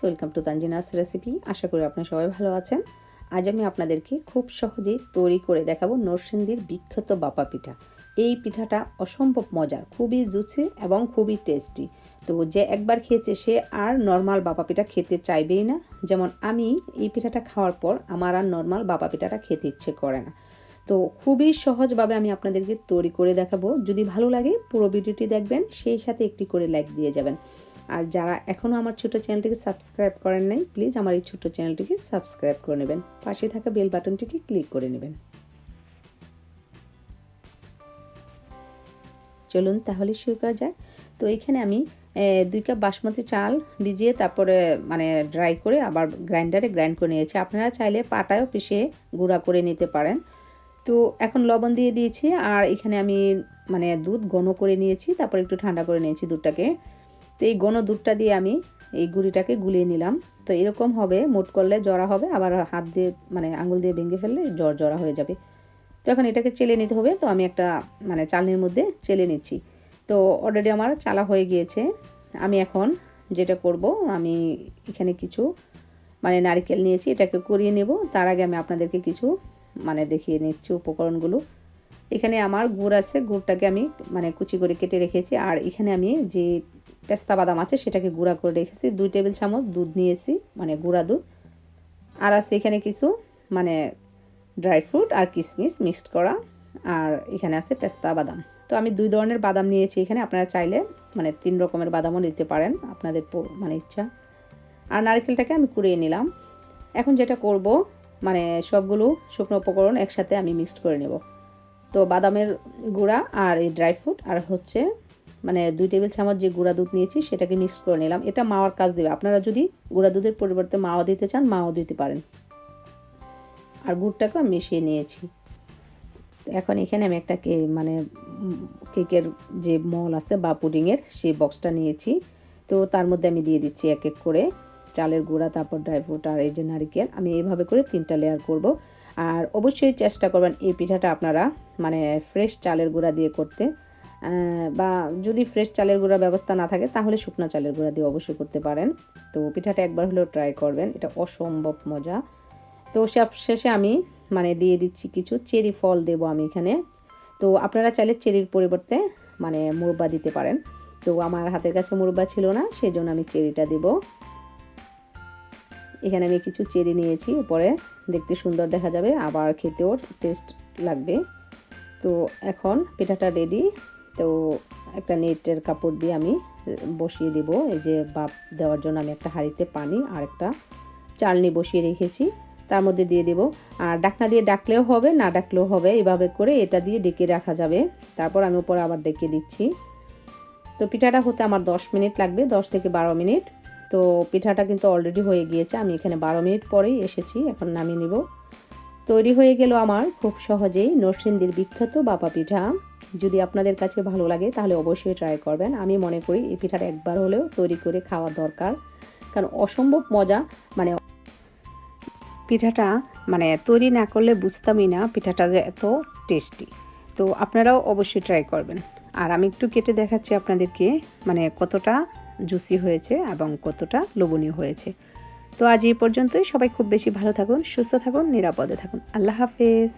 Welcome to Tanzina's recipe. আশা করি আপনারা সবাই ভালো আছেন। আজ আমি আপনাদেরকে খুব সহজেই তৈরি করে দেখাবো নরসিংদীর বিখ্যাত বাপা পিঠা। এই পিঠাটা অসম্ভব মজার, খুবই জুসি এবং খুবই টেস্টি। তো যে একবার খেয়েছে সে আর নর্মাল বাপা পিঠা খেতে চাইবেই না। যেমন আমি এই পিঠাটা খাওয়ার পর আমার আর নর্মাল বাপা পিঠাটা খেতে ইচ্ছে করে না। তো খুবই সহজভাবে আমি আপনাদেরকে তৈরি করে দেখাবো। যদি ভালো লাগে পুরো ভিডিওটি দেখবেন, সেই সাথে একটি করে লাইক দিয়ে যাবেন। আর যারা এখনও আমার ছোট চ্যানেলটিকে সাবস্ক্রাইব করেন নাই, প্লিজ আমার এই ছোট চ্যানেলটিকে সাবস্ক্রাইব করে নেবেন, পাশে থাকা বেল বাটনটিকে ক্লিক করে নেবেন। চলুন তাহলে শুরু করা যায়। তো এখানে আমি 2 কাপ বাসমতি চাল ভিজিয়ে তারপরে ড্রাই করে আবার গ্রাইন্ডারে গ্রাইন্ড করে নিয়েছি। আপনারা চাইলে পাটায়ও পিষে গুঁড়া করে নিতে পারেন। তো এখন লবণ দিয়ে দিয়েছি, আর এখানে আমি দুধ ঘন করে নিয়েছি, তারপর একটু ঠান্ডা করে নিয়েছি দুধটাকে। তো এই ঘন দুধটা দিয়ে আমি এই গুঁড়িটাকে গুলিয়ে নিলাম। তো এরকম হবে, মোট করলে জড়া হবে, আবার হাত দিয়ে আঙুল দিয়ে ভেঙে ফেললে জড়া হয়ে যাবে। তো এখন এটাকে চেলে নিতে হবে। তো আমি একটা চালনির মধ্যে চেলে নিচ্ছি। তো অলরেডি আমার চালা হয়ে গিয়েছে। আমি এখন যেটা করব, আমি এখানে কিছু নারকেল নিয়েছি, এটাকে কুড়িয়ে নেব। তার আগে আমি আপনাদেরকে কিছু দেখিয়ে নিচ্ছি উপকরণগুলো। এখানে আমার গুড় আছে, গুড়টাকে আমি কুচি করে কেটে রেখেছি। আর এখানে আমি যে পেস্তা বাদাম আছে সেটাকে গুঁড়া করে রেখেছি। 2 টেবিল চামচ দুধ নিয়েছি, গুঁড়া দুধ। আর আছে এখানে কিছু ড্রাই ফ্রুট আর কিশমিশ মিক্সড করা। আর এখানে আছে পেস্তা বাদাম। তো আমি 2 ধরনের বাদাম নিয়েছি এখানে। আপনারা চাইলে 3 রকমের বাদামও নিতে পারেন, আপনাদের ইচ্ছা। আর নারকেলটাকে আমি কুড়িয়ে নিলাম। এখন যেটা করব, সবগুলো শুকনো উপকরণ একসাথে আমি মিক্সড করে নেব। তো বাদামের গুঁড়া আর এই ড্রাই ফ্রুট আর হচ্ছে 2 টেবিল চামচ যে গুঁড়া দুধ নিয়েছি সেটাকে মিক্স করে নিলাম। এটা মাওয়ার কাজ দেবে। আপনারা যদি গুঁড়া দুধের পরিবর্তে মাওয়া দিতে চান, মাওয়া দিতে পারেন। আর গুড়টাকে আমি মিশিয়ে নিয়েছি। এখন এখানে আমি একটা কেকের যে মল আছে বা পুডিংয়ের সেই বক্সটা নিয়েছি। তো তার মধ্যে আমি দিয়ে দিচ্ছি এক এক করে চালের গুঁড়া, তারপর ড্রাই ফ্রুট আর এই যে নারকেল। আমি এইভাবে করে 3টা লেয়ার করব। আর অবশ্যই চেষ্টা করবেন এই পিঠাটা আপনারা ফ্রেশ চালের গুঁড়া দিয়ে করতে, বা যদি ফ্রেশ চালের গুঁড়ার ব্যবস্থা না থাকে তাহলে শুকনো চালের গুঁড়া দিয়ে অবশ্যই করতে পারেন। তো পিঠাটা একবার হলেও ট্রাই করবেন, এটা অসম্ভব মজা। তো সব শেষে আমি দিয়ে দিচ্ছি কিছু চেরি ফল দেব আমি এখানে। তো আপনারা চাইলে চেরির পরিবর্তে মুরব্বা দিতে পারেন। তো আমার হাতের কাছে মুরব্বা ছিল না, সেই জন্য আমি চেরিটা দেব। এখানে আমি কিছু চেরি নিয়েছি, উপরে দেখতে সুন্দর দেখা যাবে, আবার খেতেও টেস্ট লাগবে। তো এখন পিঠাটা রেডি। তো একটা নেটের কাপড় দিয়ে আমি বসিয়ে দেব। এই যে বাপ দেওয়ার জন্য আমি একটা হাঁড়িতে পানি আর একটা চালনি বসিয়ে রেখেছি, তার মধ্যে দিয়ে দেব। আর ডাকনা দিয়ে ডাকলেও হবে, না ডাকলেও হবে, এভাবে করে এটা দিয়ে ডেকে রাখা যাবে। তারপর আমি উপরে আবার ডেকে দিচ্ছি। তো পিঠাটা হতে আমার 10 মিনিট লাগবে, 10 থেকে 12 মিনিট। তো পিঠাটা কিন্তু অলরেডি হয়ে গিয়েছে। আমি এখানে 12 মিনিট পরেই এসেছি, এখন নামিয়ে নিব। তৈরি হয়ে গেল আমার খুব সহজেই নরসিংদীর বিখ্যাত বাপা পিঠা। যদি আপনাদের কাছে ভালো লাগে তাহলে অবশ্যই ট্রাই করবেন। আমি মনে করি এই পিঠাটা একবার হলেও তৈরি করে খাওয়া দরকার, কারণ অসম্ভব মজা। পিঠাটা তৈরি না করলে বুঝতামই না পিঠাটা যে এত টেস্টি। তো আপনারাও অবশ্যই ট্রাই করবেন। আর আমি একটু কেটে দেখাচ্ছি আপনাদেরকে কতটা জুসি হয়েছে এবং কতটা লোভনীয় হয়েছে। তো আজ এই পর্যন্তই। সবাই খুব বেশি ভালো থাকুন, সুস্থ থাকুন, নিরাপদে থাকুন। আল্লাহ হাফেজ।